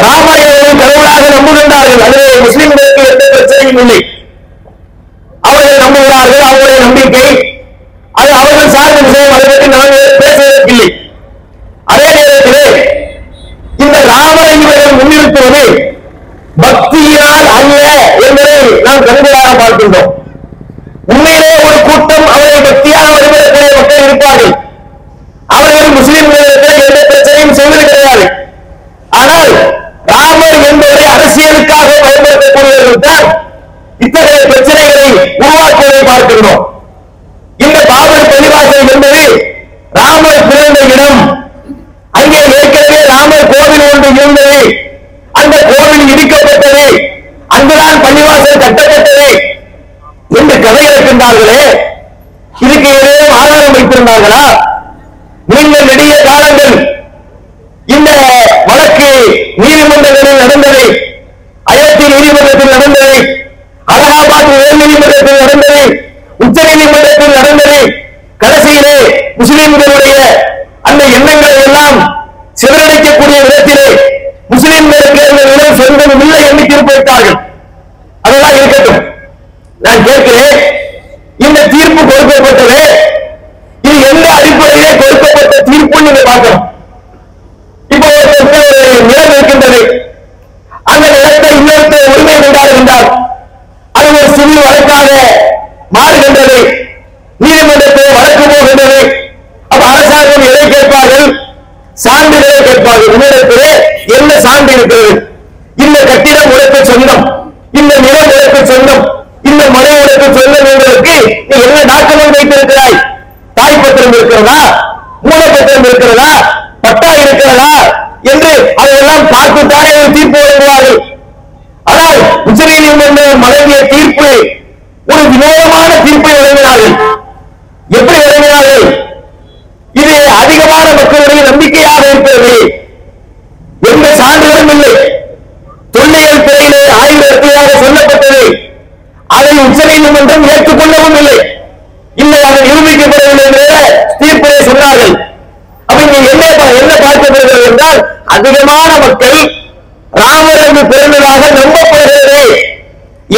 ராமரை கடவுளாக நம்புகின்றார்கள். அதிலே முஸ்லிம்களுக்கு எந்த பிரச்சனையும் இல்லை. அவர்கள் நம்புகிறார்கள். அவருடைய நம்பிக்கை அது அவர்கள் சார்ந்த விஷயம். அதை பற்றி நாங்கள் பேசுவதற்கில்லை. அதே நேரத்திலே இந்த ராமரை இவர்கள் முன்னிறுத்துவது பக்தியினால் அல்ல என்பதை நாம் கண்கூடாக பார்க்கின்றோம். உண்மையிலே ஒரு கூட்டம் அவரை பக்தியாக வழிபடக்கூடிய மக்கள் இருப்பார்கள். அவர்கள் முஸ்லிம்களிடத்தில் எந்த பிரச்சனையும் செய்வது கிடையாது. ஆனால் ராமர் என்பவரை அரசியலுக்காக பயன்படுத்தக்கூடியவர்கள் தான் இத்தகைய பிரச்சனைகளை உருவாக்குவதை பார்க்கின்றோம். இந்த பாபர் பள்ளிவாசல் என்பது ராமர் பிறந்த இடம். அங்கே ஏற்கனவே ராமர் கோவில் ஒன்று இருந்தது. அந்த கோவில் இடிக்கப்பட்டது. அங்குதான் பள்ளிவாசல் கட்டப்பட்டது என்று கதை இருக்கின்றார்களே, இதுக்கு ஏதேனும் ஆதாரம் வைத்திருந்தார்களா? நீங்கள் நெடிய காலங்கள் இந்த வழக்கு நீதிமன்றங்களில் நடந்தது, அயோத்தி நீதிமன்றத்தில் நடந்தது, அலகாபாத் உயர் நீதிமன்றத்தில் நடந்தது, உச்ச நீதிமன்றத்தில் நடந்தது. கடைசியிலே முஸ்லிம்களுடைய அந்த எண்ணங்களை எல்லாம் சிதறடிக்கக்கூடிய விதத்திலே முஸ்லிம்களுக்கு அந்த நிலம் சொந்தம் இல்லை என்று தீர்ப்பளித்தார்கள். அதெல்லாம் இருக்கட்டும். நான் கேட்கிறேன், இந்த தீர்ப்பு கொடுக்கப்பட்டது இது எந்த அடிப்படையிலே கொடுக்கப்பட்ட தீர்ப்பு நீங்க பார்க்கணும். இப்போ ஒரு நிலம் இருக்கின்றது. அந்த நிலத்தை இன்னொருத்தர் உரிமை கொண்டாடுகின்றார். அது ஒரு சிவில் வழக்காக மாறுகின்றது. நீதிமன்றத்தில் வழக்கு போகின்றது. அப்ப அரசாங்கம் எதை கேட்பார்கள்? சான்றிதழை கேட்பார்கள். உன்னிடத்திலே என்ன சான்று இருக்கிறது? இந்த கட்டிடம் உனக்கு சொந்தம், இந்த நிலம் உனக்கு சொந்தம், இந்த மனை உனக்கு சொந்தம் என்பதற்கு நீ என்ன டாக்குமெண்ட் வைத்திருக்கிறாய்? தாய்ப்பத்திரம் இருக்கிறதா? மூலப்பத்திரம் இருக்கிறதா? பட்டா இருக்கிறதா? என்று அதையெல்லாம் பார்த்துத்தானே ஒரு தீர்ப்பு வழங்குவார்கள். ஆனால் உச்ச நீதிமன்றம் வழங்கிய தீர்ப்பு ஒரு வினோதமான தீர்ப்பை வழங்கினார்கள். எப்படி வழங்கினார்கள்? இது அதிகமான மக்களுடைய நம்பிக்கையாக இருக்கிறது. எந்த சான்றுகளும் இல்லை. தொல்லியல் துறையிலே ஆய்வறிக்கையாக சொல்லப்பட்டது. அதை உச்ச நீதிமன்றம் ஏற்றுக்கொள்ளவும் இல்லை. இல்லை, அது நிரூபிக்கப்படவில்லை என்ற தீர்ப்பிலே சொன்னார்கள். அப்ப இங்க என்ன பார்க்கப்படுகிறது என்றால், அதிகமான மக்கள் ராமர் என்று பிறந்ததாக நம்பப்படுகிறது.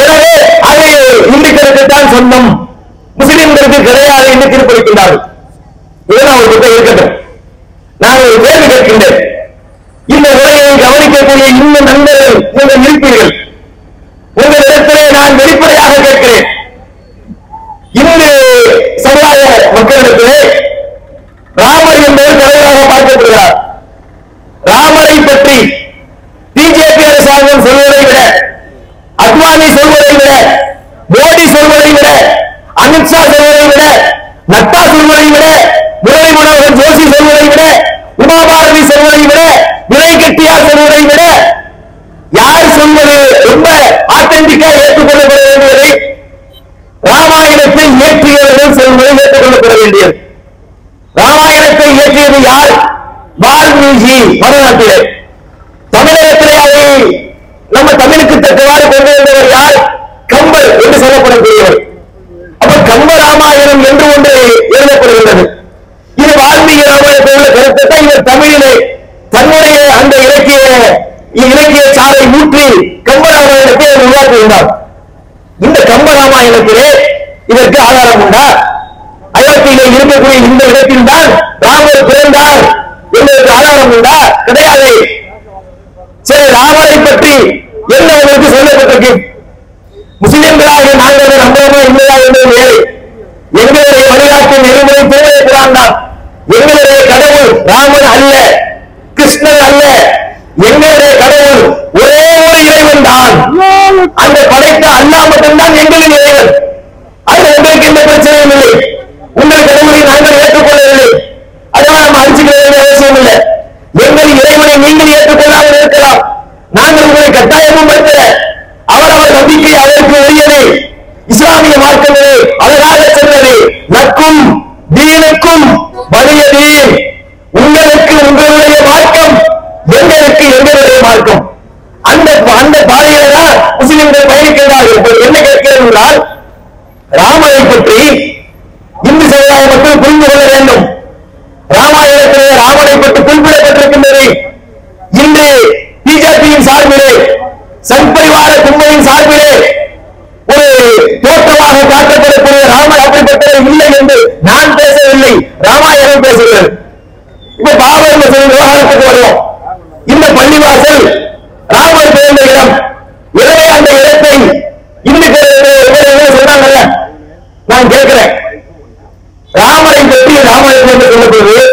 எனவே அது இந்துக்களுக்குத்தான் சொந்தம், முஸ்லிம்களுக்கு கிடையாது என்று தீர்ப்பளிக்கின்றார்கள். இதெல்லாம் ஒரு பக்கம் இருக்கட்டும். நான் ஒரு கேள்வி கேட்கின்றேன். இந்த உரையை கவனிக்கக்கூடிய இந்த நண்பர்கள் நீங்கள் இருப்பீர்கள். உங்களிடத்திலே நான் வெளிப்படையாக கேட்கிறேன். இந்து சமுதாய மக்களிடத்திலே ராமர் என்பவர் தலைவராக பார்க்கப்படுகிறார். ராமரை பற்றி பிஜேபி அரசாங்கம் சொல்வதை விட, அத்வானி சொல்வதை விட, மோடி சொல்வதை விட, அமித்ஷா சொல்வதை விட, நட்டா சொல்வதை விட, முரளி மனோகர் ஜோஷி சொல்வதை விட, உமா பாரதி சொல்வதை விட, வினய் கட்டியார் சொல்வதை விட யார் சொல்வது ரொம்ப ஆத்தென்டிக்கா ஏற்றுக்கொள்ளப்பட வேண்டியது? ராமாயணத்தை இயற்றியவர்கள் சொல்வதை ஏற்றுக்கொள்ளப்பட வேண்டியது. ராமாயணத்தை இயற்றியது யார்? வால்மீகி. வடநாட்டிலே தமிழகத்திலே அதை நம்ம தமிழுக்கு தக்கவாறு கொண்டு வந்தவர் யார்? கம்பர் என்று சொல்லப்படக்கூடியவர். அப்ப கம்ப ராமாயணம் என்று ஒன்று எழுதப்படுகின்றது. இது வால்மீகி ராமாயணத்தில் உள்ள கருத்தை இவர் தமிழிலே தன்னுடைய அந்த இலக்கிய சாலை ஊற்றி கம்ப ராமாயணத்தை உருவாக்குகின்றார். இந்த கம்ப ராமாயணத்திலே இதற்கு ஆதாரம் உண்டா? அயோத்தியிலே இருக்கக்கூடிய இந்த இடத்தில் தான் ராமர் பிறந்தார் என்பதற்கு ஆதாரம் உண்டா? கிடையாது. சரி, ராமரை பற்றி என்ன உங்களுக்கு சொல்லப்பட்டிருக்கு? முஸ்லிம்களாக நாங்கள் நம்புறோமா இல்லையா என்பது வேறு. எங்களுடைய வழிகாட்டு நெறிமுறை திருமலை குரான் தான். எங்களுடைய கடவுள் ராமன் அல்ல, கிருஷ்ணன் அல்ல. எங்களுடைய கடவுள் ஒரே ஒரு இறைவன் தான். அந்த படைத்த அல்லாஹ் மட்டும்தான் எங்களின் இறைவன். அது உங்களுக்கு எந்த பிரச்சனையும் இல்லை. உங்கள் கடவுளை நாங்கள் ஏற்றுக்கொள்ளவில்லை, அதனால் நம்ம அடிச்சுக்க வேண்டிய அவசியம் இல்லை. எங்கள் இறைவனை நீங்கள் ஏற்றுக்கொள்ளாமல் இருக்கலாம். நாங்கள் உங்களை கட்டாயமும் வைக்கல. அவரவர் நம்பிக்கை அதற்கு உரியது. இஸ்லாமிய மார்க்கங்களே அழகாக சொன்னது, நக்கும் தீனுக்கும் வலிய தீன். உங்களுக்கு உங்களுடைய மார்க்கம், எங்களுக்கு எங்களுடைய மார்க்கம். அந்த பாதையில தான் முஸ்லிம்கள் பயணிக்கிறார்கள். என்ன கேட்கிறேன் என்றால், ராமரை பற்றி இந்து சமுதாய மக்கள் புரிந்து கொள்ள வேண்டும். ராமாயணத்திலே ராமனை பற்றி குறிப்பிடப்பட்டிருக்கின்றது. பிஜேபியின் சார்பிலே சங்பரிவார கும்பலின் சார்பிலே ஒரு தோற்றமாக காட்டப்படக்கூடிய ராமர் அப்படிப்பட்டவர் இல்லை என்று நான் பேசவில்லை, ராமாயணம் பேசுகிறது. இப்ப பாபர் மசூதி விவகாரத்துக்கு வருவோம். இந்த பள்ளிவாசல் ராமர் பிறந்த இடம். எனவே அந்த இடத்தை இன்னைக்கு சொன்னாங்கல்ல, நான் கேட்கிறேன், ராமரை பற்றி ராமாயணம் என்று சொல்லப்படுது.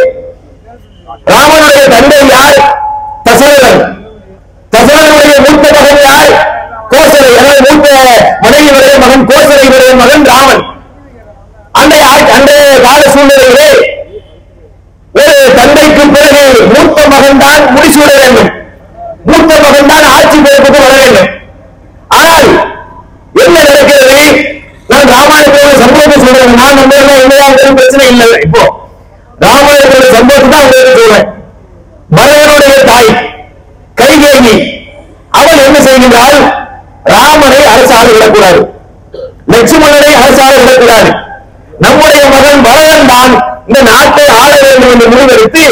ராமனுடைய தந்தை யார்? தசரதன். தசரதனுடைய மூத்த மகன் யார்? கோசலை. அதாவது மூத்த மனைவியுடைய மகன் கோசலையுடைய மகன் ராமன். அன்றைய கால சூழ்நிலையிலே ஒரு தந்தைக்கு பிறகு மூத்த மகன் தான் முடிசூட வேண்டும், மூத்த மகன் தான் ஆட்சி பொறுப்புக்கு வர வேண்டும். ஆனால் என்ன நடக்கிறது? நான் ராமாயணத்தோட சம்பவத்தை சொல்றேன். நான் என்னதான் பிரச்சனை இல்லை. இப்போ ராமாயணத்தோட சம்பவத்தை தான் உங்களுக்கு சொல்றேன். பரதனுடைய தாய் கைகேயி அவள் என்ன செய்கிறாள்? ராமனை அரசாக விடக்கூடாது, லட்சுமணனை அரசாக விடக்கூடாது, நம்முடைய மகன் பரதன் தான் இந்த நாட்டை ஆள வேண்டும் என்று முடிவெடுத்து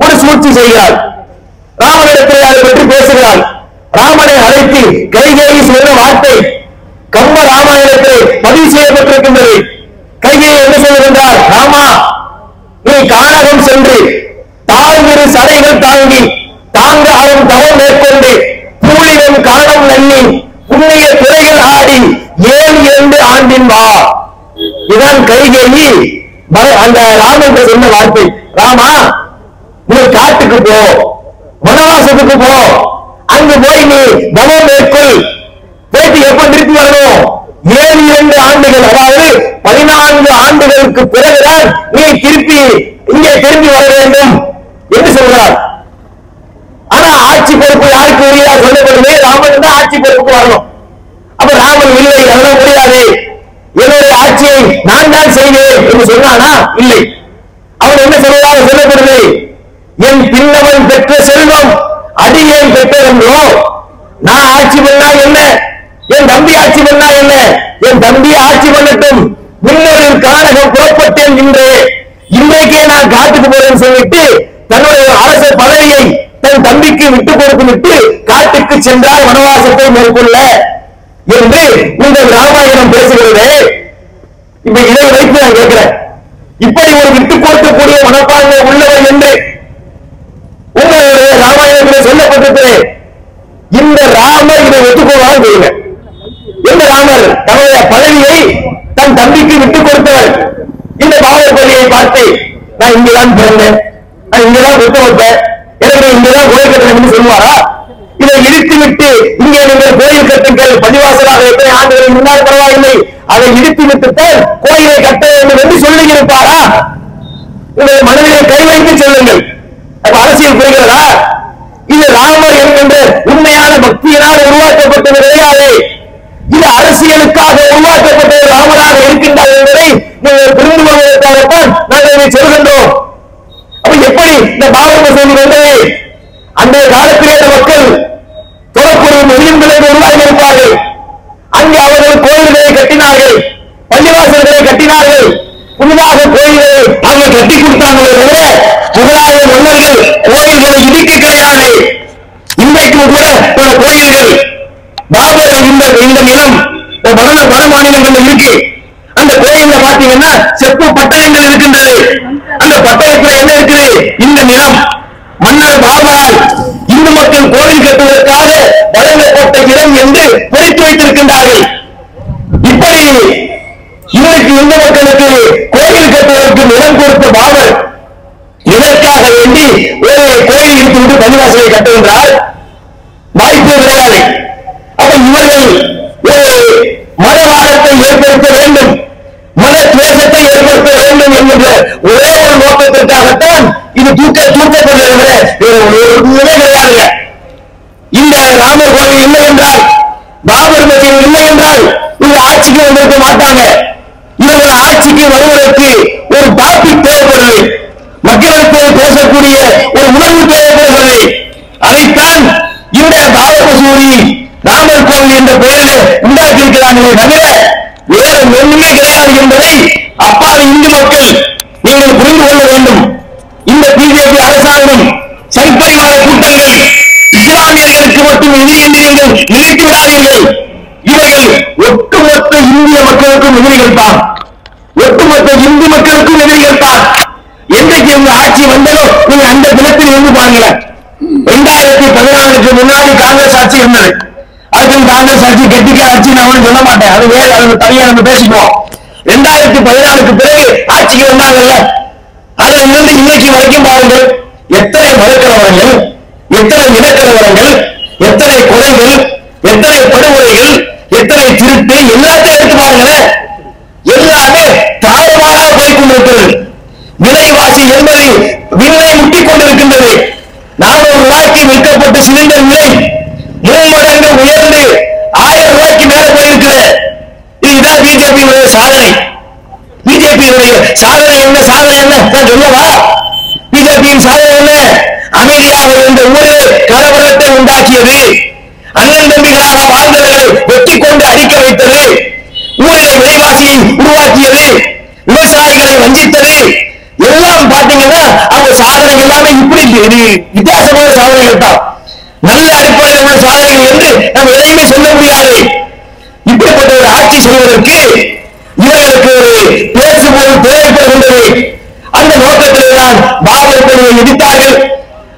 ஒரு சூழ்ச்சி செய்கிறாள். ராமனிடத்தில் அதை பற்றி பேசுகிறாள். ராமனை அழைத்து கைகேயி சொன்ன வார்த்தை கம்ப ராமாயணத்தில் பதிவு செய்யப்பட்டிருக்கின்றது. கைகேயி என்ன சொல்லுகின்றார்? ராமா, நீ கானகம் சென்று தாழ்விரு சடைகள் தாங்கி தாங்க அரும் தவம் மேற்கொண்டு பூலிடம் காணம் நன்னி புண்ணிய துறைகள் ஆடி 7 ஆண்டின் வா. இதான் கைகேயி அந்த ராமன் சொன்ன வார்த்தை. ராமா, நீ காட்டுக்கு போ, வனவாசத்துக்கு போ, அங்கு போய் நீ தவம் மேற்கொள். போயிட்டு எப்ப திருப்பி வரணும்? 7 ஆண்டுகள், அதாவது 14 ஆண்டுகளுக்கு பிறகுதான் நீ திருப்பி இங்கே திரும்பி வர வேண்டும் என்று சொல்கிறார். ஆனா ஆட்சி பொறுப்பு யாருக்கு உரியதா சொல்லப்படுது? ராமன் தான் ஆட்சி பொறுப்புக்கு வரணும். அப்ப ராமன் இல்லை, அதெல்லாம் முடியாது, என்னுடைய ஆட்சியை நான் தான் செய்வேன் என்று சொன்னானா? இல்லை. அவன் என்ன சொல்வதாக சொல்லப்படுது? என் பின்னவன் பெற்ற செல்வம் அடியேன் பெற்றதென்றோ, நான் ஆட்சி பண்ணா என்ன, என் தம்பி ஆட்சி பண்ணா என்ன, என் தம்பி ஆட்சி பண்ணட்டும், முன்னொரு கானகம் புறப்பட்டேன் இன்றைக்கே நான் காட்டுக்கு போறேன்னு சொல்லிட்டு தன்னுடைய அரச பதவியை தன் தம்பிக்கு விட்டு கொடுத்து விட்டு காட்டுக்கு சென்றார் வனவாசத்தை மேற்கொள்ள என்று உங்கள் ராமாயணம் பேசுகிறது. இப்ப இதை வைத்து நான் கேட்கிறேன், இப்படி ஒரு விட்டு கொடுக்கக்கூடிய மனப்பான்மை உள்ளவர் என்று உங்களுடைய ராமாயணத்தில் சொல்லப்பட்டிருக்கிறது. இந்த ராமர் இதை ஒத்துக்கொள்வார் செய்யுங்க. இந்த ராமர் தன்னுடைய பதவியை தன் தம்பிக்கு விட்டுக் கொடுத்தவர். இந்த பாபர் பள்ளியை பார்த்து நான் இங்கதான் பிறந்தேன், நான் இங்கதான் விட்டு வைப்பேன், எனக்கு இங்கதான் கோயில் கட்டணும் சொல்லுவாரா? இதை இடித்து விட்டு இங்கே நீங்கள் கோயில் கட்டுங்கள், பள்ளிவாசலாக எத்தனை ஆண்டுகள் முன்னால் பரவாயில்லை, அதை இடித்து விட்டுத்தான் கோயிலை கட்ட வேண்டும் என்று சொல்லி இருப்பாரா? உங்கள் மனதிலே கை வைத்து சொல்லுங்கள். அரசியல் புரிகிறதா? இது ராமர் என்கின்ற உண்மையான பக்தியினால் உருவாக்கப்பட்டது கிடையாது. இது அரசியலுக்காக உருவாக்கப்பட்ட ராமராக இருக்கின்றார் என்பதை நீங்கள் புரிந்து கொள்வதற்காகத்தான் நாங்கள் இதை சொல்கின்றோம். அப்ப எப்படி இந்த பாபர் மசூதி வந்தது? அன்றைய காலத்திலே மக்கள் தொழக்கூடிய முஸ்லிம்களை உருவாகி இருப்பார்கள். அங்கே அவர்கள் கோயில்களை கட்டினார்கள், பள்ளிவாசல்களை கட்டினார்கள், புதிதாக கோயில்களை அவர்கள் கட்டி கொடுத்தாங்களே தவிர முகலாய மன்னர்கள் கோயில்களை இடிக்க கிடையாது. இன்றைக்கும் கூட பல கோயில்கள் பாபர் இந்த நிலம் வட மாநிலங்கள் இருக்கு. அந்த கோயில்ல பாத்தீங்கன்னா செப்பு பட்டயங்கள் இருக்கின்றது. அந்த பட்டயத்தில் என்ன இருக்குது? இந்த நிலம் மன்னர் பாபரால் இந்து மக்கள் கோவில் கட்டுவதற்காக வழங்கப்பட்ட இடம் என்று பொறித்து வைத்திருக்கின்றார்கள். இப்படி இன்றைக்கு இந்து மக்களுக்கு கோவில் கட்டுவதற்கு நிலம் கொடுத்த பாபர் இதற்காக வேண்டி ஒரு கோயில் இழுத்து பள்ளிவாசலை கட்டுகின்றார். வாய்ப்பு கிடையாது. அப்ப இவர்கள் ஒரு மதவாதத்தை ஏற்படுத்த வேண்டும், மத துவேஷத்தை ஏற்படுத்த வேண்டும் என்கின்ற ஒரே ஒரு நோக்கத்திற்காகத்தான் இது தூக்கப்படுகிறது. கிடையாது. இந்த ராமர் கோவில் இல்லை என்றால், பாபர் மசூதி இல்லை என்றால் இந்த ஆட்சிக்கு வந்திருக்க மாட்டாங்க. இவர்கள் ஆட்சிக்கு வருவதற்கு ஒரு டாபிக் தேவைப்படுது, மக்களுக்கு பேசக்கூடிய ஒரு உணர்வு தேவைப்படுகிறது. அதைத்தான் இந்த பாபர் மசூதி ராமர் கோவில் என்ற பெயரில் உண்டாக்கியிருக்கிறார்களே தவிர வேறு ஒன்றுமே கிடையாது என்பதை அப்பாவி இந்து மக்கள் நீங்கள் புரிந்து கொள்ள வேண்டும். இந்த பிஜேபி அரசாங்கம் சங்பரிவார கூட்டங்கள் இஸ்லாமியர்களுக்கு மக்களுக்கும் எதிரி என்று நீங்கள் நினைத்து விடாதீர்கள். இவர்கள் ஒட்டுமொத்த இந்திய மக்களுக்கும் எதிரிகள் தான், ஒட்டுமொத்த இந்து மக்களுக்கும் எதிரிகள் தான். என்றைக்கு இந்த ஆட்சி வந்ததோ நீங்க அந்த தினத்தில் இருந்து பாருங்க. 2014 முன்னாடி காங்கிரஸ் ஆட்சி இருந்தது. அதுக்கு காங்கிரஸ் ஆட்சி கெட்டிக்கார ஆட்சி நான் சொல்ல மாட்டேன், அது வேறு, அது தனியா நம்ம பேசிக்குவோம். 2014 பிறகு ஆட்சிக்கு வந்தாங்கல்ல, அதுல இருந்து இன்னைக்கு வரைக்கும் பாருங்கள், எத்தனை மதக்கலவரங்கள், எத்தனை இனக்கலவரங்கள், எத்தனை கொலைகள், எத்தனை படுகொலைகள், எத்தனை திருட்டு, எல்லாத்தையும் எடுத்து பாருங்களேன். எல்லாமே தாறுமாறாக போய் கொண்டிருக்கிறது. விலைவாசி என்பது விண்ணை முட்டிக் கொண்டிருக்கின்றது. 400 ரூபாய்க்கு விற்கப்பட்ட சிலிண்டர் விலை 3 மடங்கு உயர்ந்து 1000 ரூபாய்க்கு மேல போயிருக்கிறது. இதுதான் பிஜேபியினுடைய சாதனை. பிஜேபியினுடைய சாதனை என்ன? சாதனை என்ன சொல்லவா? பிஜேபியின் சாதனை என்ன? அமைதியாக இருந்த ஊரில் கலவரத்தை உண்டாக்கியது, அண்ணன் தம்பிகளாக வாழ்ந்தவர்களை வெட்டி கொண்டு அடிக்க வைத்தது, ஊரில் விலைவாசியை உருவாக்கியது, விவசாயிகளை வஞ்சித்தது, எல்லாம் பாத்தீங்கன்னா அவங்க சாதனை எல்லாமே இப்படி வித்தியாசமான சாதனைகள் தான். நல்ல அடிப்படையில் உள்ள சாதனைகள் என்று நம்ம எதையுமே சொல்ல முடியாது. இப்படிப்பட்ட ஒரு ஆட்சி செய்வதற்கு இவர்களுக்கு ஒரு பேசுபொருள் தேவைப்படுகின்றது. அந்த நோக்கத்தில் தான் பாபர் கோவிலை இடித்தார்கள்,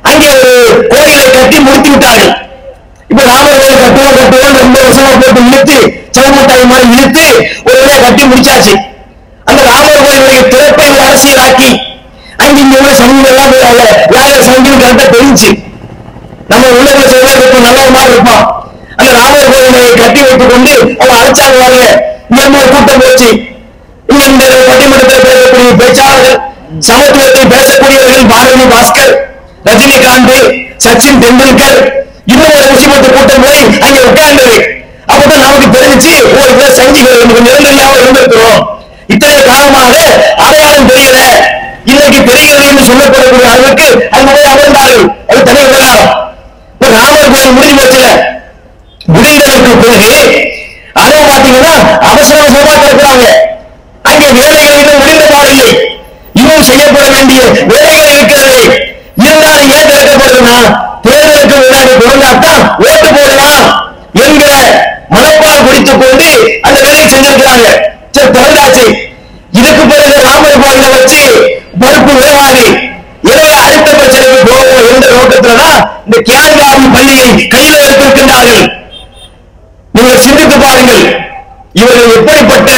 அங்கே ஒரு கோயிலை கட்டி முடித்து விட்டார்கள். இப்ப ராமர் கோயில் கட்டுவோம் 2 வருஷமா போட்டு இழுத்து சவுமுட்டாய் மாதிரி இழுத்து ஒரு வழியா கட்டி முடிச்சாச்சு. அந்த ராமர் கோயிலுடைய திறப்பை ஒரு அரசியலாக்கி அங்க இங்க உள்ள சங்கிகள் எல்லாம் யார சங்கிகள் கரெக்டா தெரிஞ்சு நம்ம உள்ளத்துல செய்வதா இருப்போம், நல்ல மாதிரி இருப்போம். அந்த ராமர் கோயிலை கட்டி வைத்துக் கொண்டு அவங்க அழைச்சாங்க வாங்க. இங்க ஒரு கூட்டம் போச்சு. இந்த பட்டிமன்றத்தில் பேசக்கூடிய பேச்சாளர்கள், சமத்துவத்தை பேசக்கூடியவர்கள் பாரதி பாஸ்கர், ரஜினிகாந்த், சச்சின் டெண்டுல்கர், இன்னும் ஒரு முஸ்லிமத்து கூட்டம் போய் அங்க உட்கார்ந்தது. அப்பதான் நமக்கு தெரிஞ்சு ஒரு சங்கிகள் நிரந்தரியாக இருந்திருக்கிறோம். இத்தனை காலமாக அடையாளம் தெரியல, இன்னைக்கு தெரிகிறது என்று சொல்லப்படக்கூடிய அளவுக்கு அந்த மாதிரி அமர்ந்தார்கள். அது தனி விவகாரம். ராமர் கோயில் முடிஞ்சு போச்சுல, முடிந்ததற்கு பிறகு அதுவும் பாத்தீங்கன்னா அவசர அவசரமா இருக்கிறாங்க. அங்கே வேலைகள் இன்னும் முடிந்த பாடில்லை, இன்னும் செய்யப்பட வேண்டிய வேலைகள் இருக்கிறது. இருந்தாலும் ஏன் திறக்கப்படுதுன்னா தேர்தலுக்கு முன்னாடி திறந்தாத்தான் ஓட்டு போடலாம் என்கிற மனப்பால் பிடித்துக் கொண்டு அந்த வேலையை செஞ்சிருக்கிறாங்க. சரி, திறந்தாச்சு. இதுக்கு பிறகு ராமர் கோயிலை வச்சு பருப்பு விரைவாது, எனவே அடுத்த பிரச்சனைக்கு போவோம் என்ற நோக்கத்துலதான் இந்த கேரளாவி பள்ளியை கையில் எடுத்திருக்கின்றார்கள். நீங்கள் சிந்தித்து பாருங்கள், இவர்கள் எப்படிப்பட்ட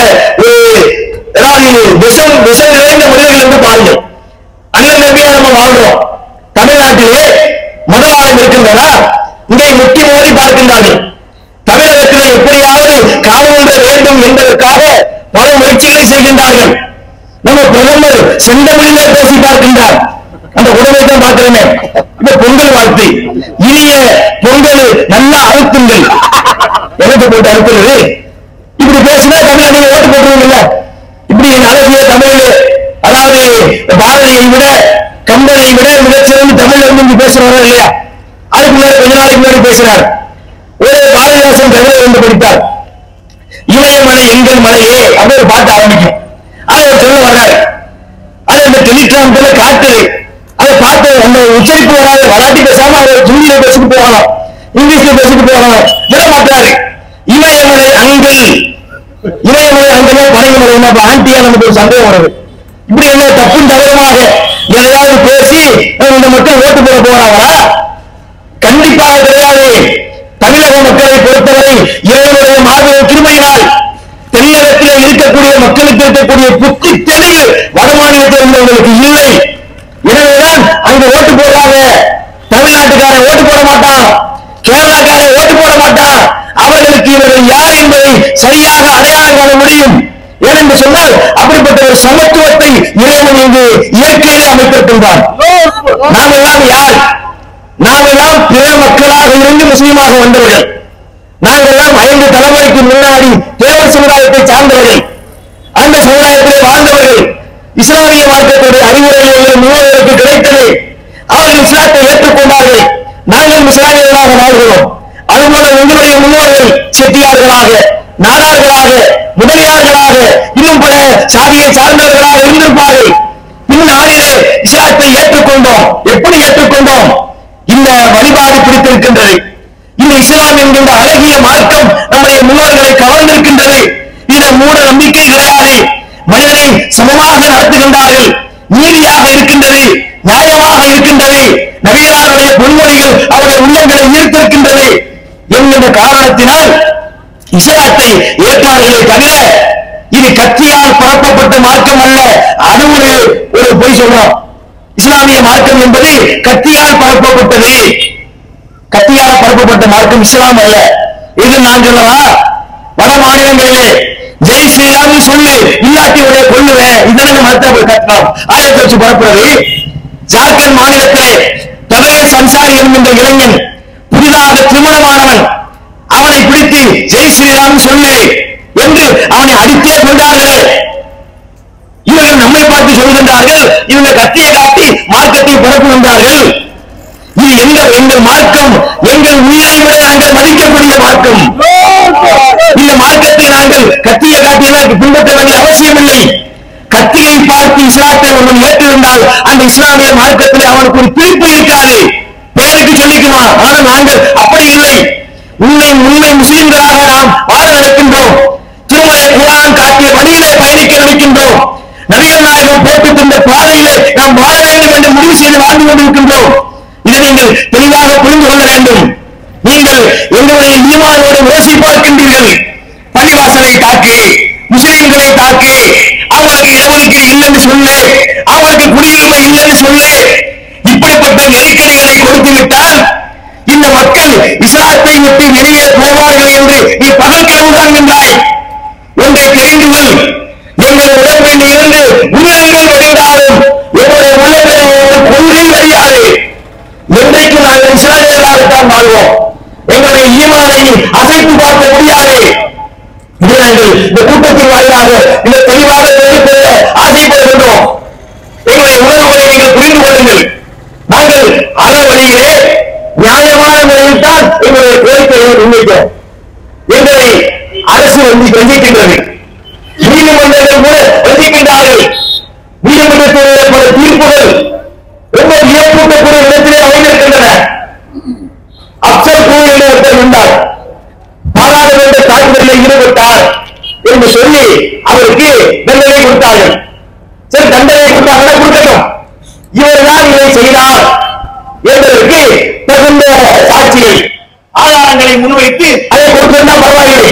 ஒரு விஷம் நிறைந்த மனிதர்கள் என்று பாருங்கள். அண்ணன் நம்பியா நம்ம வாழ்றோம். தமிழ்நாட்டிலே மதவாதம் இருக்கின்றதா? இங்கே முட்டி மோதி பார்க்கின்றார்கள். தமிழகத்திலே எப்படியாவது காவல் வேண்டும் என்பதற்காக பல முயற்சிகளை செய்கின்றார்கள். நம்ம பிரதமர் செந்தமிழிலே பேசி பார்க்கின்றார். அந்த உடலை தான் பார்க்கிறேன். இந்த பொங்கல் வாழ்த்து, இனிய பொங்கல் நல்லா அழுத்துங்கள், எனக்கு போட்டு அழுத்துறது. இப்படி பேசினா தமிழ நீங்க ஓட்டு போட்டுருவீங்கல்ல. இப்படி அழகிய தமிழில், அதாவது பாரதியை விட கம்பனை விட மிகச்சிறந்த தமிழ்ல இருந்து பேசுறவங்க இல்லையா? அதுக்கு முன்னாடி கொஞ்ச நாளைக்கு முன்னாடி பேசுறார். ஒரு பாரதிதாசன் கவிதை ஒன்று படித்தார். இமயமலை எங்கள் மலையே அப்படின்னு பாட்டு ஆரம்பிக்கும். அதை சொல்ல வர்றார். அது அந்த டெலிகிராம்ல காட்டுது. அதை பார்த்து அந்த உச்சரிப்பு வராது, வராட்டி பேசாம அதை ஹிந்தியில பேசிட்டு போகலாம், இங்கிலீஷ்ல பேசிட்டு போகலாம், விட மாட்டாரு. இமயமலை அங்கல், இமயமலை அங்கலே பனைமலை என்ன ஆண்டியா நமக்கு ஒரு சந்தேகம் வருது. இப்படி என்ன தப்பும் தவறுமாக எதையாவது பேசி இந்த மக்கள் ஓட்டு போட போறாங்களா? கண்டிப்பாக கிடையாது. தமிழக மக்களை பொறுத்தவரை இறைவனுடைய மாபெரும் கிருபையினால் தென்னகத்தில் இருக்கக்கூடிய மக்களுக்கு இருக்கக்கூடிய புத்தி தெளிவு வடமாநிலத்தில் இருந்தவர்களுக்கு இல்லை. எனவேதான் அங்கு ஓட்டு போடுவாங்க. தமிழ்நாட்டுக்காரன் ஓட்டு போட மாட்டான், கேரளாக்காரன் ஓட்டு போட மாட்டான். அவர்களுக்கு இவர்கள் யார் என்பதை சரியாக அடையாளம் காண முடியும். ஏனென்று சொன்னால் அப்படிப்பட்ட ஒரு சமத்துவத்தை இறைவன் இங்கு இயற்கையிலே அமைத்திருக்கின்றான். நாம் எல்லாம் யார்? நாம் எல்லாம் பிற மக்களாக இருந்து முஸ்லீமாக வந்தவர்கள். நாங்கள் எல்லாம் 5 தலைமுறைக்கு முன்னாடி தேவர் சமுதாயத்தை சார்ந்தவர்கள். அந்த சமுதாயத்திலே வாழ்ந்தவர்கள். இஸ்லாமிய மார்க்கத்துடைய அறிவுரைகள் முன்னோர்களுக்கு கிடைத்தது. அவர்கள் இஸ்லாத்தை ஏற்றுக்கொண்டார்கள். நாங்கள் இஸ்லாமியர்களாக வாழ்கிறோம். அதுபோல உங்களுடைய முன்னோர்கள் செட்டியார்களாக, நாடார்களாக, முதலியார்களாக, இன்னும் பல சாதியை சார்ந்தவர்களாக இருந்திருப்பார்கள். பின்னாளிலே இஸ்லாத்தை ஏற்றுக்கொண்டோம். எப்படி ஏற்றுக்கொண்டோம்? இந்த வழிபாடு பிடித்திருக்கின்றது, இந்த இந்த இஸ்லாம் என்கின்ற அழகிய மார்க்கம் நம்முடைய முன்னோர்களை கவர்ந்திருக்கின்றது. இந்த மூட நம்பிக்கை கிடையாது. மனிதனை சமமாக நடத்துகின்றார்கள். நீதியாக இருக்கின்றது, நியாயமாக இருக்கின்றது. நபிகளாருடைய பொன்மொழிகள் அவருடைய உள்ளங்களை ஈர்த்திருக்கின்றது என்கின்ற காரணத்தினால் இஸ்லாத்தை ஏற்றார்களே தவிர இது கத்தியால் பரப்பப்பட்ட மார்க்கம் அல்ல. அது ஒரு பொய் சொல்றோம். இஸ்லாமிய மார்க்கம் என்பது கத்தியால் பரப்பப்பட்டது. கத்தியால் பரப்பப்பட்ட மார்க்கம் இஸ்லாம் அல்ல. இது நான் சொல்லவா? வட மாநிலங்களிலே ஜெய் ஸ்ரீராம் சொல்லு, இல்லாட்டி உடைய கொள்ளுவேன், இதற்கு மருத்துவ கட்டணம் ஆயத்தை வச்சு பரப்புறது. ஜார்க்கண்ட் மாநிலத்திலே தபேஸ் அன்சாரி என்கின்ற இளைஞன், புதிதாக திருமணமானவன், அவனை பிடித்து ஜெய் ஸ்ரீராம் சொல்லு என்று அவனை அடித்தே கொண்டார்களே. இவர்கள் நம்மை பார்த்து சொல்கின்றார்கள், இவங்க கத்தியை காட்டி மார்க்கத்தை பரப்புகின்றார்கள். இது எங்கள் மார்க்கம், எங்கள் உயிரை விட நாங்கள் மதிக்கக்கூடிய மார்க்கம். இந்த மார்க்கத்தை நாங்கள் கத்தியை காட்டினால் பின்பற்ற வேண்டிய அவசியம் இல்லை. கத்தியை பார்த்து இஸ்லாத்தை ஒருவன் ஏற்றிருந்தால் அந்த இஸ்லாமிய மார்க்கத்தில் அவனுக்கு ஒரு தீர்ப்பு இருக்காது. பெயருக்கு சொல்லிக்குவான். ஆனால் நாங்கள் அப்படி இல்லை. உண்மை முஸ்லிம்களாக நாம் வாழ நினைக்கின்றோம். திருமலை குர்ஆன் காட்டிய வழியிலே பயணிக்க நினைக்கின்றோம். நபிகள் நாயகம் போட்டு தந்த பாதையிலே நாம் வாழ வேண்டும் என்று முடிவு செய்து வாழ்ந்து கொண்டிருக்கின்றோம். இதை நீங்கள் தெளிவாக புரிந்து கொள்ள வேண்டும். நீங்கள் எங்களுடைய ஈமானோடு ஓசி பார்க்கின்றீர்கள். பள்ளிவாசலை தாக்கி, முஸ்லிம்களை தாக்கி, அவங்களுக்கு இடஒதுக்கீடு இல்லைன்னு சொல்லு, அவங்களுக்கு குடியுரிமை இல்லைன்னு சொல்லு, இப்படிப்பட்ட நெருக்கடிகளை கொடுத்து விட்டால் இந்த மக்கள் இஸ்லாத்தை விட்டு வெளியே போவார்கள் என்று நீ பகல் கனவு காண்கின்றாய். ஒன்றை தெரிந்து கொள், எங்கள் உடம்பில் இருந்து உயிர்கள் வடிந்தாலும் எங்களுடைய உள்ளத்தில் கொள்கை அறியாது. என்றைக்கு நாங்கள் இஸ்லாமியர்களாகத்தான் வாழ்வோம். எங்களுடைய ஈமானை அசைத்து பார்க்க முடியாது. இதை நாங்கள் இந்த கூட்டத்தின் வாயிலாக மிக தெளிவாக தெரிவிக்க ஆசைப்படுகின்றோம். எங்களுடைய உணர்வுகளை நீங்கள் புரிந்து கொள்ளுங்கள். நாங்கள் அற வழியிலே நியாயமான முறையில் தான் எங்களுடைய கோரிக்கைகளை முன்வைக்கிறோம். எங்களை அரசு வஞ்சிக்கின்றது. நீதிமன்றங்கள் கூட வஞ்சிக்கின்றார்கள். நீதிமன்றத்தினுடைய பல தீர்ப்புகள் ரொம்ப வியப்பூட்டக்கூடிய இடத்திலே அமைந்திருக்கின்றன. அப்சல் கூ என்று ஒருத்தர் இருந்தார். பாராளுமன்ற தாக்குதலில் ஈடுபட்டார் என்று சொல்லி அவருக்கு தண்டனை கொடுத்தார்கள். சரி, தண்டனை கொடுத்தார்கள், கொடுக்கட்டும். இவர்தான் இதை செய்தார் என்பதற்கு தகுந்த சாட்சிகள் ஆதாரங்களை முன்வைத்து அதை கொடுத்திருந்தா பரவாயில்லை.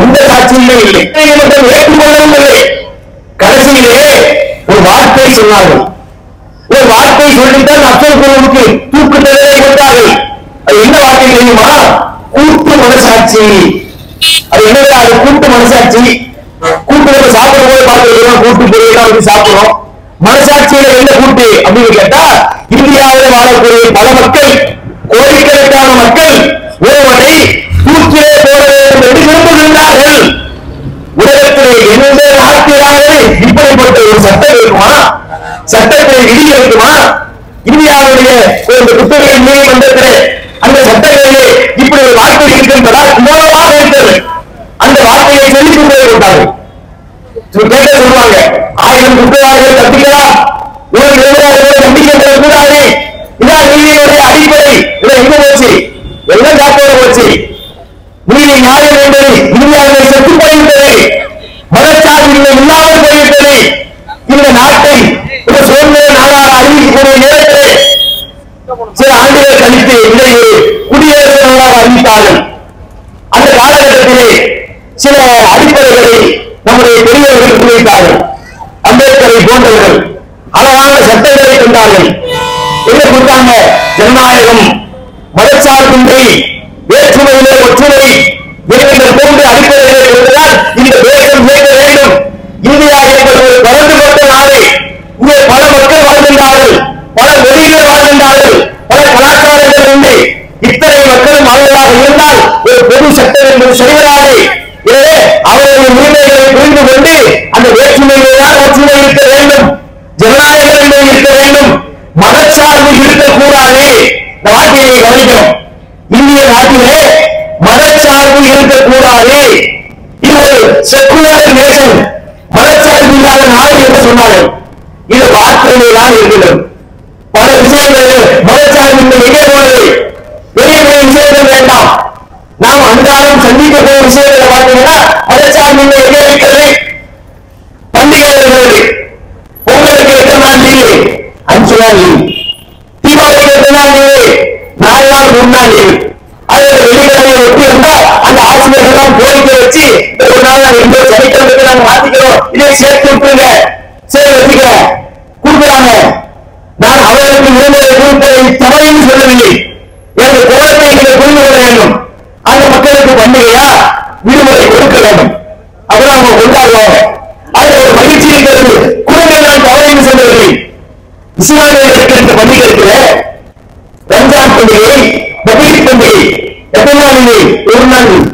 எந்த சாட்சியுமே இல்லை, ஏற்றுக்கொள்ளவும் இல்லை. கடைசியிலே ஒரு வார்த்தை சொன்னார்கள். ஒரு வார்த்தை சொல்லித்தான் அப்சல் குழுவுக்கு தூக்கு தண்டனை கொடுத்தார்கள். அது என்ன வார்த்தை தெரியுமா? கூட்டு மனசாட்சி. அது என்னடா? அது கூட்டு மனசாட்சி. கூட்டு நம்ம சாப்பிடும் போது பார்த்துருக்கோம், கூட்டு பொரியலாம் வந்து சாப்பிடுறோம். மனசாட்சியில என்ன கூட்டு அப்படின்னு கேட்டா, இந்தியாவில் வாழக்கூடிய பல மக்கள், கோடிக்கணக்கான மக்கள் ஒருவரை தூக்கிலே போட வேண்டும் என்று விரும்புகின்றார்கள். உலகத்திலே எந்த நாட்டிலாவது இப்படிப்பட்ட ஒரு சட்டம் இருக்குமா? சட்டத்தை விதி இருக்குமா? இந்தியாவுடைய ஒரு குற்றவியல் நீதிமன்றத்திலே அந்த சட்டங்களிலே இப்படி ஒரு வார்த்தை இருக்கின்றதால் மூலமாக இருக்கிறது. அந்த வார்த்தையை சொல்லிக் கொண்டே கொண்டார்கள். கேட்க சொல்லுவாங்க, 1000 குற்றவாளிகள் தப்பிக்கலாம், ஒரு நம்பிக்கை கூடாது. இதான் நீதியுடைய அடிப்படை. இதை எங்க போச்சு? எல்லாம் காப்போட போச்சு. நீதி நியாயம் என்பது இந்தியாவிலே செத்து போய்விட்டது. மனச்சார்பின்மை இல்லாமல் போய்விட்டது. இந்த நாட்டை ஒரு சுதந்திர நாடாக அறிவிக்கக்கூடிய நேரத்தில் சில ஆண்டுகள் கழித்து இதை குடியரசு நாடாக அறிவித்தார்கள். அந்த காலகட்டத்திலே சில அடிப்படைகளை நம்முடைய பெரியவர்கள் முன்வைத்தார்கள். அம்பேத்கரை போன்றவர்கள் அழகான சட்டங்களை கொண்டார்கள். என்ன கொடுத்தாங்க? ஜனநாயகம், மதச்சார்பின்மை, வேற்றுமையிலே ஒற்றுமை என்கின்ற போன்ற அடிப்படைகளை கொடுத்தால் இந்த தேசம் இயங்க வேண்டும். இந்தியா என்பது ஒரு பரந்துபட்ட நாடு. இங்கே பல மக்கள் வாழ்கின்றார்கள், பல மொழிகள் வாழ்கின்றார்கள், பல கலாச்சாரங்கள் உண்டு. இத்தனை மக்களும் அவர்களாக இருந்தால் ஒரு பொது சட்டம் என்பது சரிவராது. எனவே அவர்களுடைய உரிமைகளை புரிந்து கொண்டு அந்த வேற்றுமையில்தான் ஒற்றுமை இருக்க வேண்டும், ஜனநாயகம் இருக்க வேண்டும், மதச்சார்பு இருக்கக்கூடாது. இந்த வார்த்தையை கவனிக்கணும். இந்திய நாட்டிலே மதச்சார்பு இருக்கக்கூடாது. இது ஒரு செக்குலர் நேஷன், மதச்சார்பு இல்லாத நாடு என்று சொன்னார்கள். இது வார்த்தையிலே தான் இருக்கிறது. பல விஷயங்களில் மதச்சார்பு எங்கே போனது? பெரிய பெரிய விஷயங்கள் வேண்டாம். எத்தனை நாள் லீவு? 4 நாள் 3 நாள் லீவு. அது வெள்ளிக்கிழமை ஒட்டி இருந்தா அந்த ஆசிரியர்கள் எல்லாம் கோரிக்கை வச்சு ஒரு நாள் நாங்க இந்த சனிக்கிழமைக்கு நாங்க மாத்திக்கிறோம், இதை சேர்த்து விட்டுருங்க, சரி வச்சுக்க கொடுக்குறாங்க. நான் அவர்களுக்கு விடுமுறை கொடுப்பதை தவறையும் சொல்லவில்லை. எனது கோரத்தை நீங்கள் புரிந்து கொள்ள வேண்டும். அந்த மக்களுக்கு பண்டிகையா விடுமுறை கொடுக்க வேண்டும், அப்பதான் அவங்க கொண்டாடுவாங்க. அது ஒரு மகிழ்ச்சி இருக்கிறது. குழந்தை நான் தவறையும் சொல்லவில்லை. இஸ்லாமியர்களுக்கு இந்த பண்டிகை இருக்கிற ரம்ஜான் பண்டிகை, பக்ரீத் பண்டிகை எத்தனை நாள் லீவு? 1 நாள் லீவு.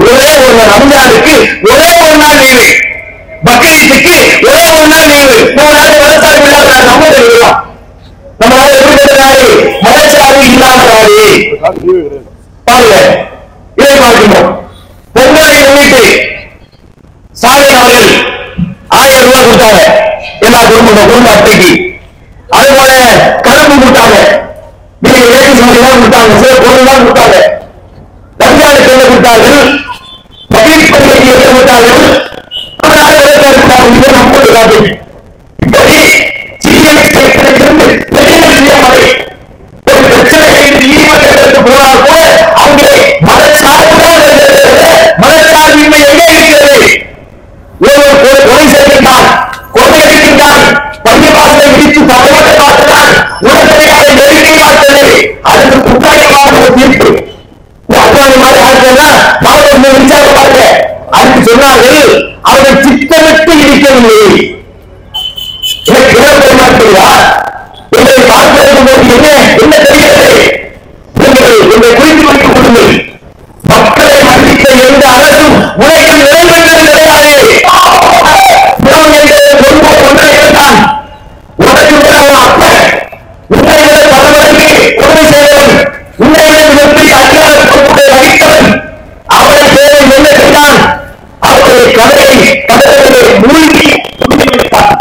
ஒரே ஒரு நாள். ரம்ஜானுக்கு ஒரே 1 நாள் லீவு, பக்ரீத்துக்கு ஒரே 1 நாள் லீவு. நம்ம நாட்டு மதச்சார்பு இல்லாத நம்ம தெரிவிக்கலாம். நம்ம நாடு எப்படி நாடு? மதச்சார்பு இல்லாத நாடு. பாருங்க, இதை பார்க்கணும். பொங்கலை முன்னிட்டு ஸ்டாலின் அவர்கள் 1000 ரூபாய் கொடுத்தாங்க எல்லா குடும்ப அட்டைக்கு. அதுபோல கரும்பு கொடுத்தாங்க, நீங்க ஏழை சமையல் கொடுத்தாங்க, சில பொருள் தான் கொடுத்தாங்க. ரம்ஜானுக்கு என்ன கொடுத்தார்கள்? பக்ரீத் பண்டிகைக்கு என்ன கொடுத்தார்கள்? நம்மளுடைய காப்பி இப்படி சிறியிலிருந்து ஒரு பிரச்சனை நீதிமன்றத்திற்கு போனால் கூட அவங்க மதச்சார்பின்மை எங்கே இருக்கிறது? ஒருவர் கொலை செய்கின்றான், கொள்ளையடிக்கின்றான், பள்ளிவாசலை விதித்து தவறுகளை பார்க்கிறான், உடனே அதை நெருங்கி பார்த்தது, அதுக்கு குற்றமாக ஒரு தீர்ப்பு. அதுக்கு சொன்னார்கள் அவர்கள் திட்டமிட்டு இருக்கவில்லை. எங்களை பார்க்கும் போது என்ன தெரிகிறது? எங்களை குறித்து வைத்துக் கொள்ளுங்கள். மக்களை மன்னித்த எந்த அரசும் உலகில் நிறைவேற்றது கிடையாது. ஒன்றை இருந்தான், உனக்கு அப்பன் உன்னை பலவருக்கு உதவி செய்தவன், உன்னை எப்படி அதிகார பொறுப்பை வகித்தவன், அவரை தேவை என்ன செய்தான்? அவருடைய கதையை கடலிலே மூழ்கி வைத்தார்.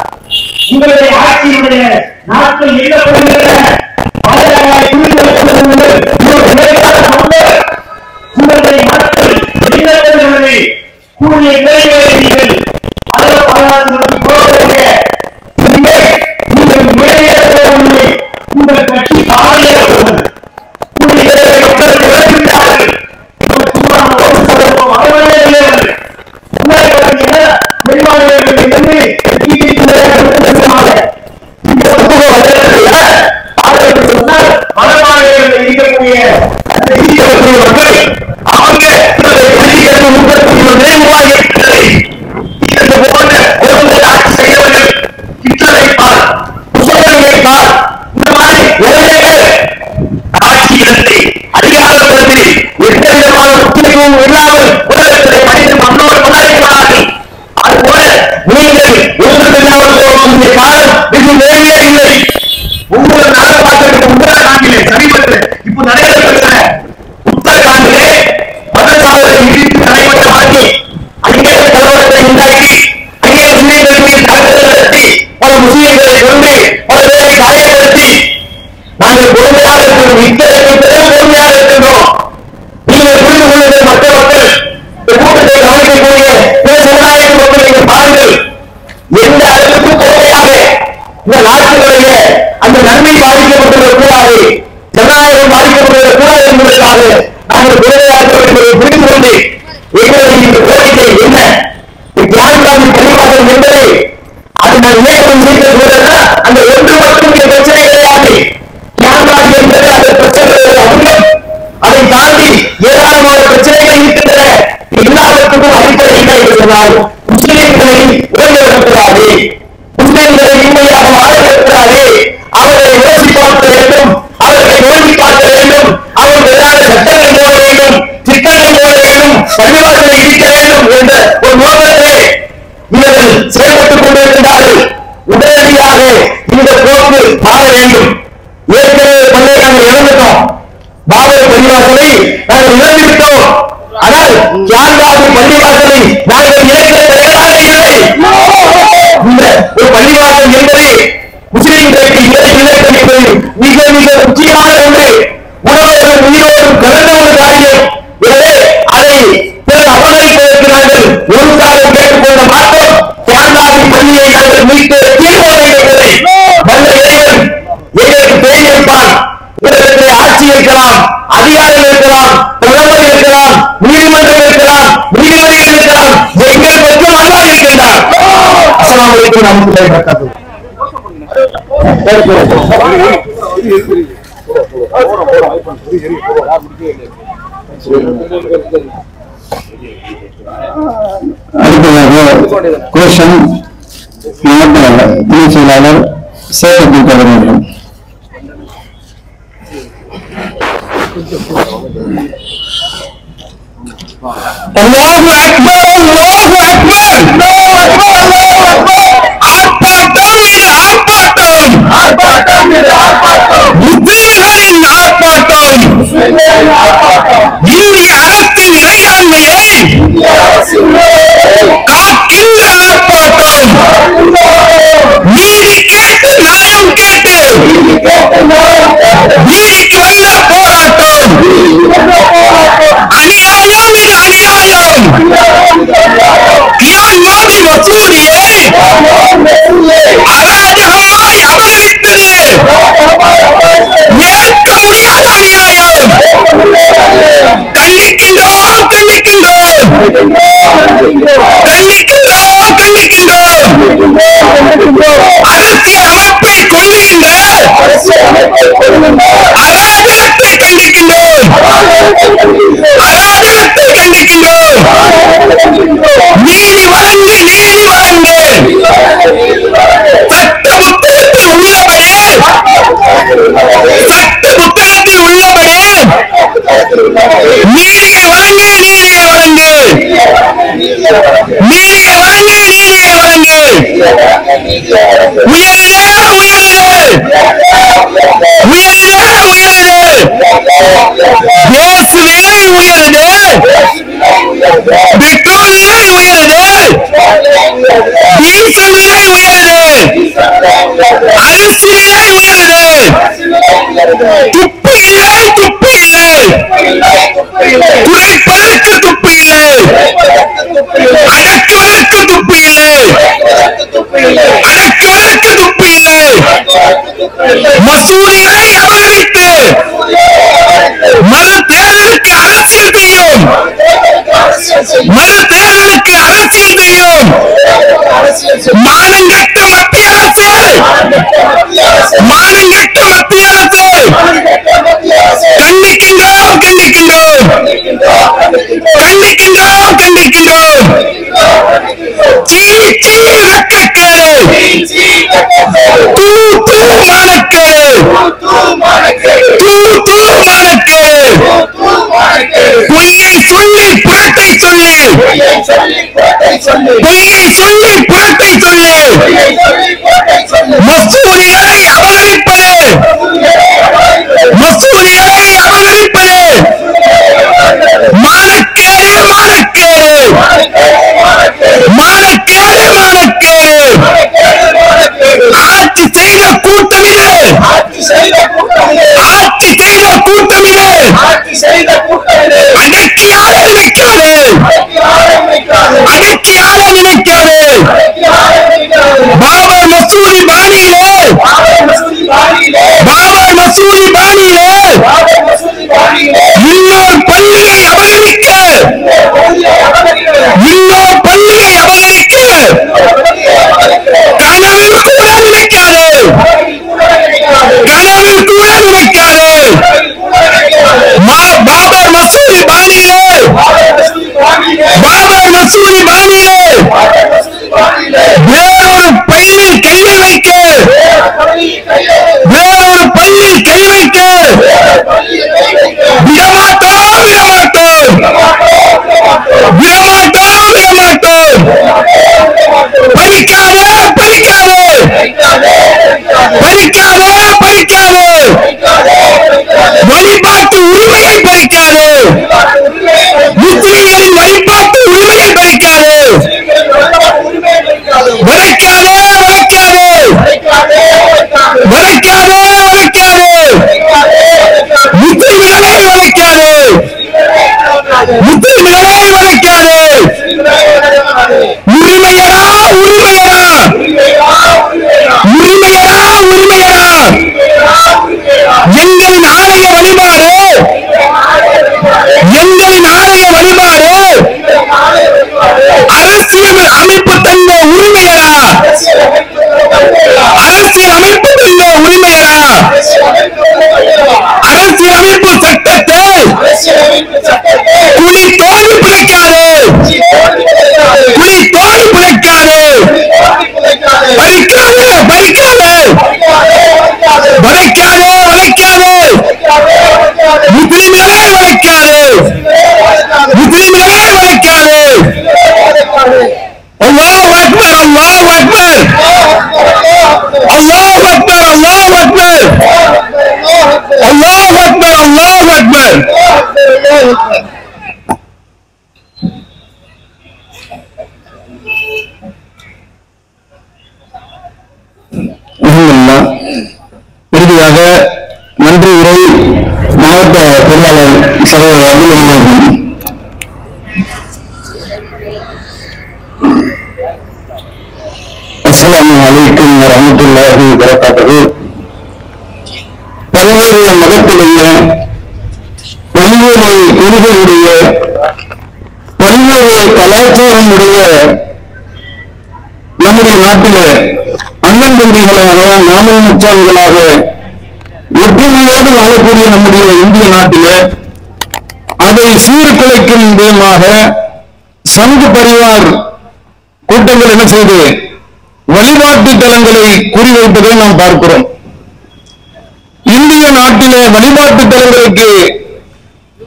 உங்களுடைய ஆட்சியினுடைய நாட்கள் எழுதப்படுகின்ற உங்களுடைய மக்கள் எழுதப்படுகிறது. கூலியை நிறைவேறுவீர்கள். அதில் பாராளுமன்றத்தில் போவதற்கு நீங்கள் நிறைவேற்றவில்லை. உங்கள் கட்சி பாராளுமன்றம் கூலியை மக்களுக்கு இழக்கின்றார்கள். அந்த நன்மை பாதிக்கப்பட்டுவிடக் கூடாது, ஜனநாயகம் பாதிக்கப்பட்டுவிடக் கூடாது என்பதற்காக நாங்கள் புரிந்து கொண்டு எங்களுடைய இந்த கோரிக்கை என்ன? தியாகராஜி பள்ளிவாசல் என்பது அது நான் இயக்கம் செய்தது அந்த ஒன்று மட்டும் பிரச்சனை கிடையாது. தியாகராஜி என்பது அந்த பிரச்சனைகளுடைய அங்கம். அதை தாண்டி ஏராளமான பிரச்சனைகள் இருக்கின்றன. எல்லாவற்றுக்கும் அடிப்படை என்ன என்று சொன்னால் முஸ்லிம்களை உதவிவிடக்கூடாது, முஸ்லிம்களை உண்மையாக வாழக்கூடாது, அவர்களை யோசி பார்க்க வேண்டும், அவர்களை நோக்கி பார்க்க வேண்டும், அவர்கள் ஏதாவது சட்டங்கள் போட வேண்டும், திட்டங்கள் போட வேண்டும், பள்ளிவாசலை இடிக்க வேண்டும் என்ற ஒரு நோக்கத்தை இவர்கள் செயல்பட்டுக் கொண்டிருக்கிறார்கள். உடனடியாக இந்த போக்கு மாற வேண்டும். ஏற்கனவே பள்ளியை நாங்கள் இழந்துட்டோம், பாபர் பள்ளிவாசலை நாங்கள் இழந்துவிட்டோம். ஆனால் தியாகராஜி பள்ளிவாசலை நாங்கள் இழக்க தயாராக இல்லை. இந்த ஒரு பள்ளிவாசல் என்பது முஸ்லிம்களுக்கு இலக்கு என்பது மிக மிக முக்கியமான ஒன்று. உணவர்கள் உயிரோடும் கலந்த ஒரு காரியம். எனவே அதை பிறகு அபகரிப்பதற்கு நாங்கள் ஒரு காலம் கேட்டுக்கொள்ள மாட்டோம். தியாகராஜி பள்ளியை நாங்கள் மீட்டு தீர்க்க வேண்டும் என்பதை நல்ல இறைவன் எங்களுக்கு தெரிவிப்பான். நாமத்திலே வரகாத்துஹு. அடுத்ததாக கோஷம் மாவட்ட துணை செயலாளர் சேகர் அவர்கள். அல்லாஹு அக்பர், அல்லாஹு அக்பர், ஆர்ப்பாட்டம் இது ஆர்ப்பாட்டம், ஆர்ப்பாட்டம் இது ஆர்ப்பாட்டம், முஸ்லிம்களின் ஆர்ப்பாட்டம், இந்திய அரசின் இறையாண்மையை காக்கின்ற ஆர்ப்பாட்டம், நீதி கேட்டு நியாயம் கேட்டு வீதிக்கு வந்த போராட்டம், அநியாயம் இது அநியாயம், கியான் மோதி மசூதியை அராஜகமாய் அபகரித்தது ஏற்க முடியாத அநியாயம். கண்டிக்கின்றோம் கண்டிக்கின்றோம் கண்டிக்கின்றோம் கண்டிக்கின்றோம். அரசியல் அமைப்பை கொள்ளுகின்ற அராஜகத்தை கண்டிக்கின்றோம், அராஜகத்தை கண்டிக்கின்றோம். நீதி வழங்கு, நீதி வழங்கு, சட்ட புத்தகத்தில் உள்ளபடியே, சட்ட புத்தகத்தில் உள்ளபடியே நீதியை வழங்கு, நீதியை வழங்கு, நீதியை வழங்கு, நீதியை வழங்கு. உயர்க உயர்க உயர்க உயர்க, கேஸ் விலை உயர்க, பெட்ரோல் விலை உயர்க, டீசல் விலை உயர்க, அரிசி விலை உயர்க, துப்பு இல்லை துப்பு இல்லை, குறைப்பதற்கு துப்பு இல்லை, அடக்குவதற்கு துப்பு இல்லை, அடக்குவதற்கு துப்பு இல்லை. மசூதிகளை அபகரித்து மறு தேர்தலுக்கு அரசியல் செய்யும், மறு தேர்தலுக்கு அரசியல் செய்யும் மானங்கெட்ட மத்திய அரசு, மானங்கெட்ட மத்திய அரசு. கண்டிக்கின்றோம் கண்டிக்கின்றோம் கண்டிக்கின்றோம் கண்டிக்கின்றோம். சீ சீ வெட்கக்கேடு, தூ தூ மானக்கேடு, தூ தூ மானக்கேடு. பொய்யை சொல்லி புரட்டை சொல்லி, பொய்யை சொல்லி புரட்டை சொல்லி மசூதிகளை அபகரிப்பது, மசூதிகளை அபகரிப்பது மானக்கேடு, மானக்கேடு, மானக்கேடு, மானக்கேடு. ஆட்சி செய்த கூட்டம் இது, ஆட்சி செய்த கூட்டம் இது, அடக்கி ஆள நினைக்கிறது, அடக்கி ஆள நினைக்கிறது. பாபர் மசூதி பாணியிலே, பாபர் மசூதி பாணியிலே இன்னொரு பள்ளியை அபகரிக்க, இன்னொரு பள்ளியை அபகரிக்க கனவில் கூட நினைக்காது, கனவில் கூட நினைக்காது. பாபர் மசூதி பாணியிலே, பாபர் மசூதி பாணியிலே வேறொரு பள்ளியில் கையை வைக்க, வேறொரு பள்ளியில் கை வைக்க விடமாட்ட இருக்கு. இறுதியாக நன்றி உரை மாவட்ட பொருளாளர் சகோதரர் அப்துல். அஸ்ஸலாமு அலைக்கும் வரஹ்மத்துல்லாஹி வபரகாத்துஹு. பல்வேறு மதத்துடைய பல்வேறு கொள்கையுடைய பல்வேறு கலாச்சாரம் உடைய நம்முடைய நாட்டிலே அண்ணன் தம்பிகளாக நாமல் மச்சான்களாக ஒற்றுமையோடு வாழக்கூடிய நம்முடைய இந்திய நாட்டிலே அதை சீர்குலைக்கும் விதமாக சங்கு பரிவார் கூட்டங்கள் என்ன செய்து வழிபாட்டு தலங்களை குறிவைப்பதை நாம் பார்க்கிறோம். இந்திய நாட்டிலே வழிபாட்டு தலங்களுக்கு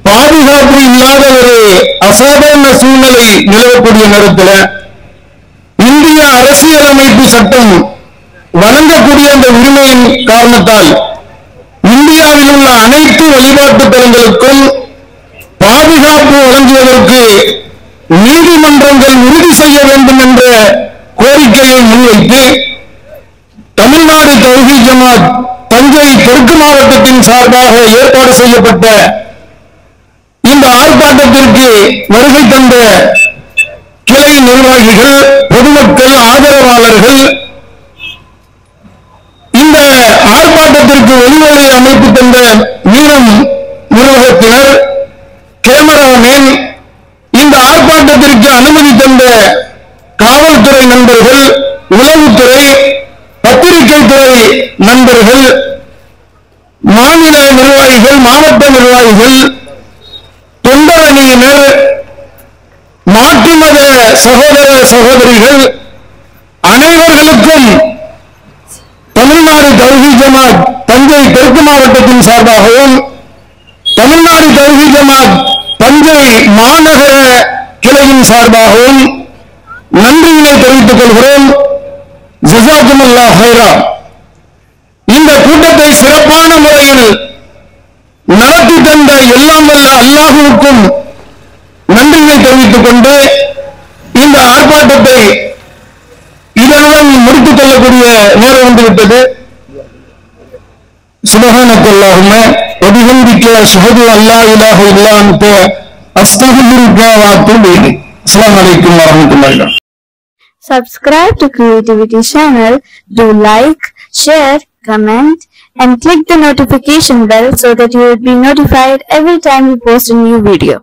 பாதுகாப்பு இல்லாத ஒரு அசாதாரண சூழ்நிலை நிலவக்கூடிய நேரத்தில் இந்திய அரசியலமைப்பு சட்டம் வழங்கக்கூடிய அந்த உரிமையின் காரணத்தால் இந்தியாவில் உள்ள அனைத்து வழிபாட்டு தலங்களுக்கும் பாதுகாப்பு வழங்குவதற்கு நீதிமன்றங்கள் உறுதி செய்ய வேண்டும் என்ற கோரிக்கையை முன்வைத்து தமிழ்நாடு தௌஹீத் ஜமாத் தஞ்சை தெற்கு மாவட்டத்தின் சார்பாக ஏற்பாடு செய்யப்பட்ட இந்த ஆர்ப்பாட்டத்திற்கு வருகை தந்த கிளை நிர்வாகிகள், பொதுமக்கள், ஆதரவாளர்கள், இந்த ஆர்ப்பாட்டத்திற்கு ஒளிவலை அமைப்பு தந்த மீனம் நிர்வாகத்தினர், கேமராமேன், இந்த ஆர்ப்பாட்டத்திற்கு அனுமதி தந்த காவல்துறை நண்பர்கள், உளவுத்துறை, பத்திரிகை துறை நண்பர்கள், மாநில நிர்வாகிகள், மாவட்ட நிர்வாகிகள், தொண்டர் அணியினர், மாற்று மத சகோதர சகோதரிகள் அனைவர்களுக்கும் தமிழ்நாடு தௌஹீத் ஜமாத் தஞ்சை தெற்கு மாவட்டத்தின் சார்பாகவும் தமிழ்நாடு தௌஹீத் ஜமாத் தஞ்சை மாநகர கிளையின் சார்பாகவும் நன்றியினை தெரிவித்துக் கொள்கிறோம். ஜஸாக்குமுல்லாஹ் ஹைரா. இந்த கூட்டத்தை சிறப்பான முறையில் நடத்தி தந்த எல்லாம் வல்ல அல்லாஹுவுக்கும் நன்றியை தெரிவித்துக் கொண்டு இந்த ஆர்ப்பாட்டத்தை இதனுடன் முடித்துக் கொள்ளக்கூடிய நேரம் வந்துவிட்டது. சுப்ஹானக்கல்லாஹும்ம வ பிஹம்திக அஷ்ஹது அல்லா இலாஹ இல்லா அன்த அஸ்தக்ஃபிருக வ அத்தூபு இலைக். அஸ்ஸலாமு அலைக்கும் வரஹ்மத்துல்லாஹி. Subscribe to Creativity channel, do like, share, comment and click the notification bell so that you will be notified every time we post a new video.